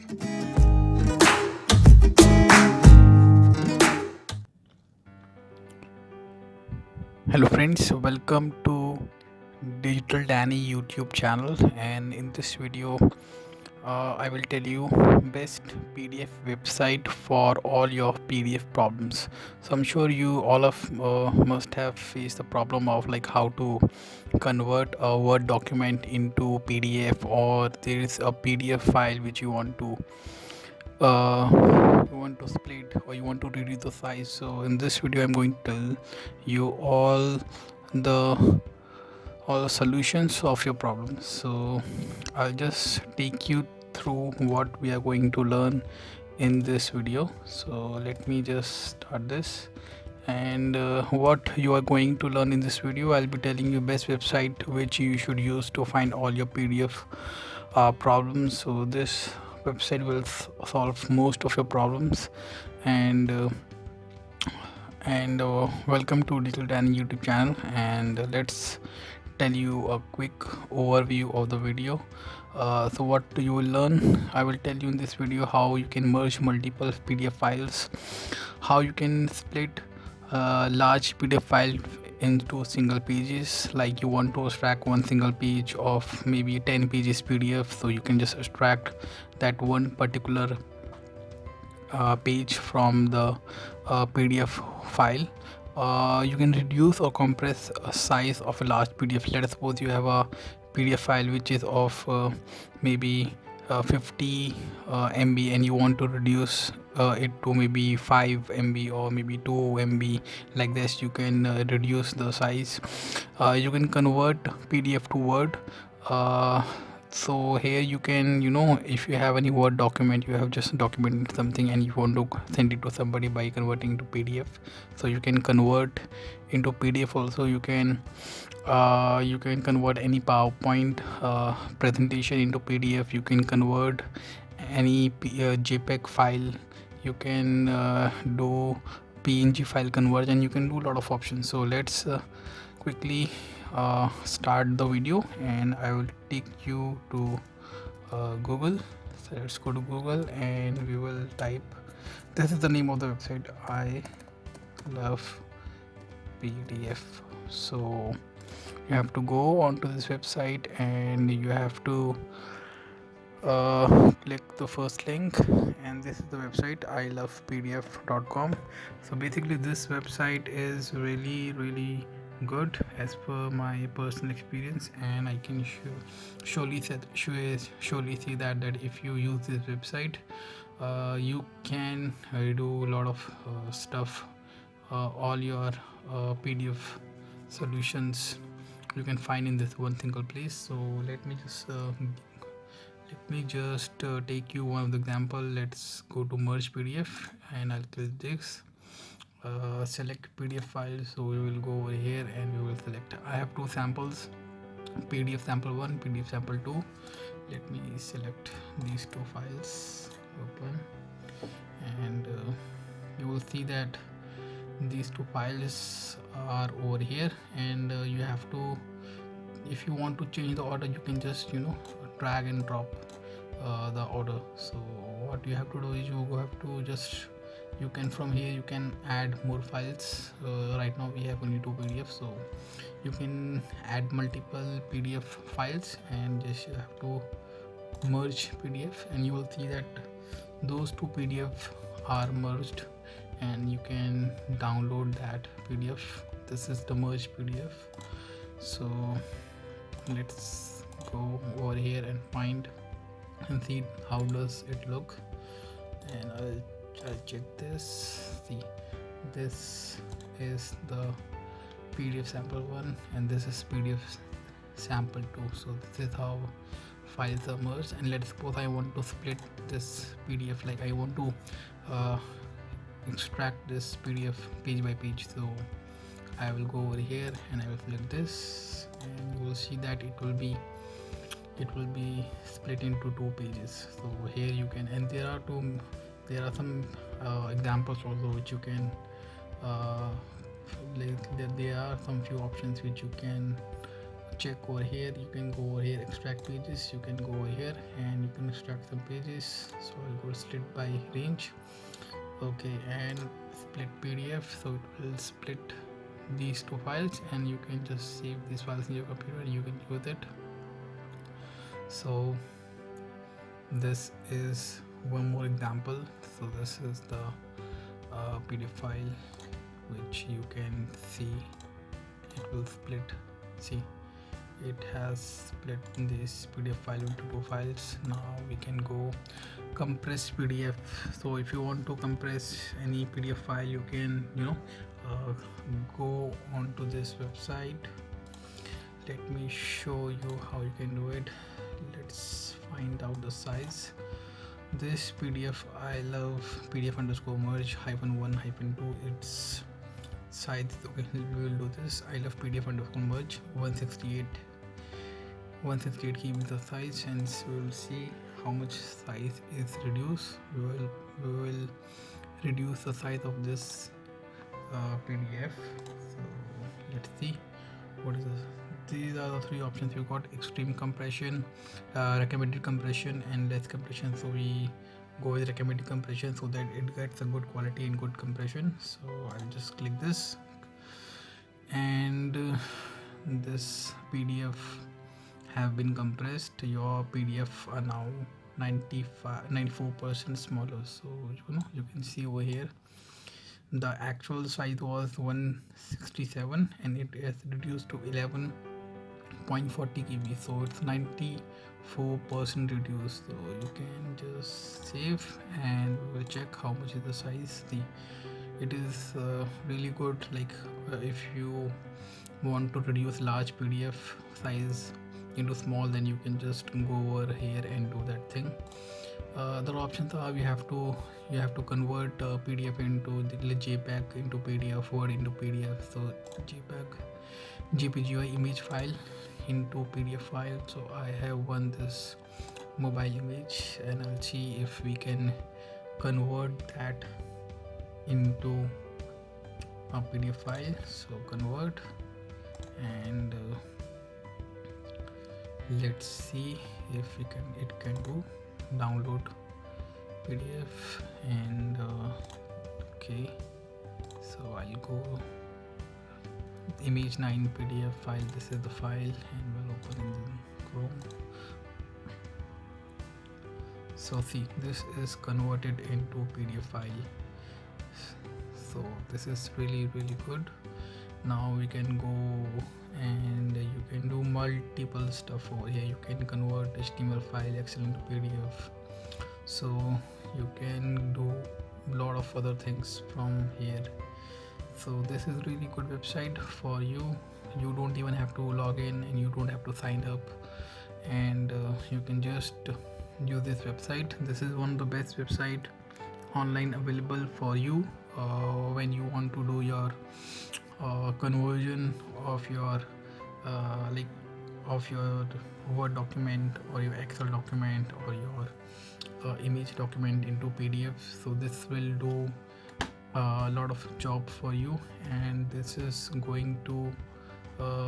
Hello friends, welcome to Digital Danny YouTube channel, and in this video I will tell you best PDF website for all your PDF problems. So I'm sure you all of must have faced the problem of like how to convert a Word document into PDF, or there is a PDF file which you want to split or you want to reduce the size. So in this video I'm going to tell you the all the solutions of your problems. So I'll just take you through what we are going to learn in this video. So let me just start this. And what you are going to learn in this video, I'll be telling you best website which you should use to find all your PDF problems. So this website will solve most of your problems. And welcome to Digital Dan YouTube channel, and let's tell you a quick overview of the video. So what you will learn, I will tell you in this video how you can merge multiple PDF files, how you can split large PDF file into single pages. Like you want to extract one single page of maybe 10 pages PDF, so you can just extract that one particular page from the PDF file. You can reduce or compress a size of a large PDF. Let us suppose you have a PDF file which is of maybe 50 MB, and you want to reduce it to maybe 5 MB or maybe 2 MB. Like this you can reduce the size. You can convert PDF to Word. So here you can, if you have any Word document, you have just documented something and you want to send it to somebody by converting to PDF, so you can convert into PDF. Also you can convert any PowerPoint presentation into PDF. You can convert any JPEG file. You can do PNG file conversion. You can do a lot of options. So let's quickly start the video, and I will take you to Google. So let's go to Google and we will type, this is the name of the website, I love PDF. So you have to go onto this website and you have to click the first link, and this is the website ilovepdf.com. So basically this website is really good as per my personal experience, and I can surely see that if you use this website you can do a lot of stuff. All your PDF solutions you can find in this one single place. So let me just take you one of the example. Let's go to merge PDF and I'll click this, select PDF file. So we will go over here and we will select, I have two samples, PDF sample 1, PDF sample 2. Let me select these two files, open, and you will see that these two files are over here, and you have to, if you want to change the order, you can just drag and drop the order. So what you have to do is you have to just, you can from here you can add more files. Right now we have only 2 PDF, so you can add multiple PDF files and just you have to merge PDF, and you will see that those 2 PDF are merged and you can download that PDF. This is the merged PDF. So let's go over here and find and see how does it look, and I'll check this. See, this is the PDF sample 1 and this is PDF sample 2. So this is how files are merged. And let's suppose I want to split this PDF, like I want to extract this PDF page by page. So I will go over here and I will select this, and you will see that it will be split into 2 pages. So here you can, and there are some examples also which you can there are some few options which you can check over here. You can go over here, extract pages. You can go over here and you can extract some pages. So I'll go split by range. Okay, and split PDF, so it will split these two files and you can just save these files in your computer and you can use it. So this is one more example. So this is the PDF file which you can see it will split. See, it has split this PDF file into two files. Now we can go compress PDF. So if you want to compress any PDF file, you can go onto this website. Let me show you how you can do it. Let's find out the size. This PDF, I love PDF_merge-1-2. Its size, okay, we will do this. I love PDF_merge 168 KB is the size, and so we will see how much size is reduced. We will reduce the size of this PDF. So let's see what is this. These are the three options you got: extreme compression, recommended compression, and less compression. So we go with recommended compression so that it gets a good quality and good compression. So I'll just click this, and this PDF have been compressed. Your PDF are now 94% smaller. So you can see over here the actual size was 167 and it is reduced to 11.40 KB, so it's 94% reduced. So you can just save and we will check how much is the size. See, it is really good. Like if you want to reduce large PDF size into small, then you can just go over here and do that thing. The options are you have to convert PDF into the JPEG into PDF, Word into PDF. So JPG image file into PDF file. So I have this mobile image and I'll see if we can convert that into a PDF file. So convert, and let's see if it can do download PDF. And okay, so I'll go image 9 PDF file. This is the file and we'll open in Chrome. So see, this is converted into PDF file. So this is really good. Now we can go and you can do multiple stuff over here. You can convert HTML file, Excel into PDF. So you can do a lot of other things from here. So this is really good website for you. You don't even have to log in and you don't have to sign up, and you can just use this website. This is one of the best website online available for you when you want to do your conversion of your of your Word document or your Excel document or your image document into PDF. So this will do a lot of job for you, and this is going to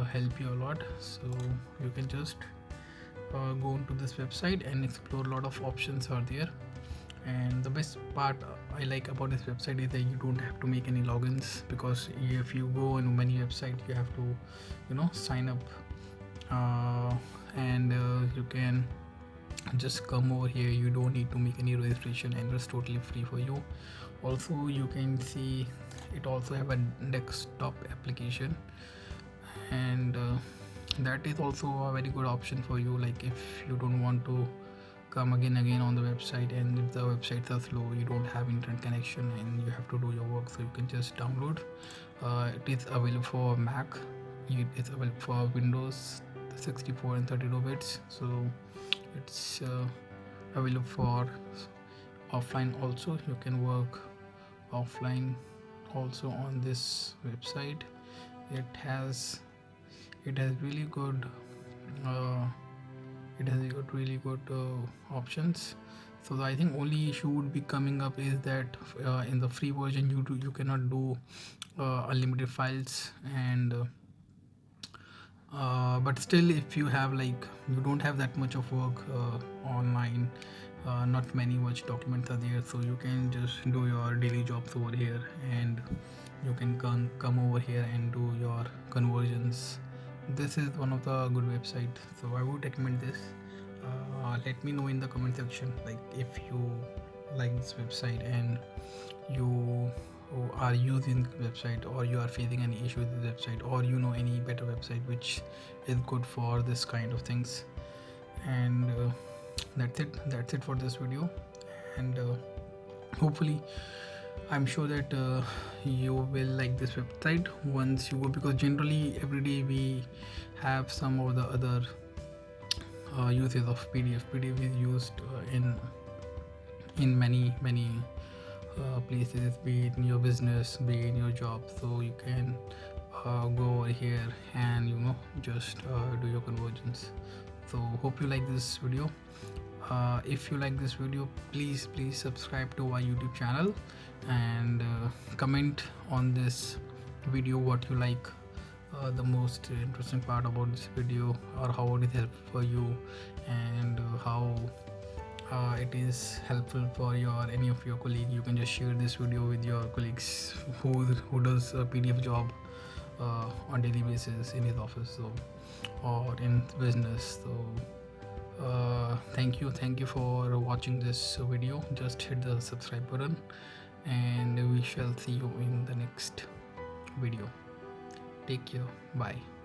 help you a lot. So you can just go into this website and explore a lot of options are there. And the best part I like about this website is that you don't have to make any logins, because if you go on many websites you have to sign up, and you can just come over here. You don't need to make any registration and it's totally free for you. Also you can see it also have a desktop application, and that is also a very good option for you. Like if you don't want to come again on the website, and if the websites are slow, you don't have internet connection and you have to do your work, so you can just download. It is available for Mac, it's available for Windows 64 and 32 bits. So it's available for offline also. You can work offline also on this website. It has really good really good options. So I think only issue would be coming up is that in the free version you cannot do unlimited files, and But still, if you have like you don't have that much of work online, not many much documents are there, so you can just do your daily jobs over here, and you can come over here and do your conversions. This is one of the good website, so I would recommend this. Let me know in the comment section, like if you like this website and you are using the website, or you are facing any issue with the website, or you know any better website which is good for this kind of things. And that's it for this video. And hopefully, I'm sure that you will like this website once you go, because generally every day we have some of the other uses of pdf is used in many places, be it in your business, be it in your job. So you can go over here and just do your conversions. So hope you like this video. If you like this video, please subscribe to our YouTube channel, and comment on this video what you like, the most interesting part about this video, or how it is helpful for you, and how it is helpful for your any of your colleague. You can just share this video with your colleagues who does a PDF job on daily basis in his office, so, or in business. So thank you for watching this video. Just hit the subscribe button, and we shall see you in the next video. Take care. Bye.